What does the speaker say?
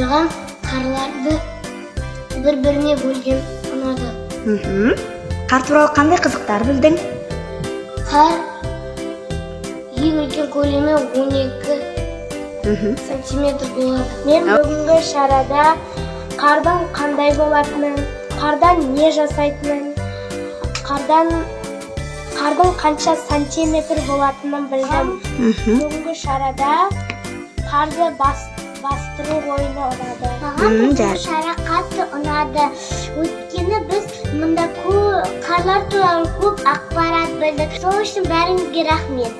жиған қарларды бір-біріне бөлген ұнады. Қар туралы қандай қызықтар білдің? Қар ең үлкен көлемі 12 сантиметр болады. Мен бүгінгі шарада қардың қандай болатынын, қардан не жасайтынын, қардың қанша сантиметр болатынын білдім. Бүгінгі шарада қарды бастыру ойыны ұнады. Маған бүгінгі шара қатты ұнады. Өйткені біз мұнда қарлар туралы көп ақпарат білдік. Сол үшін бәріңізге рахмет.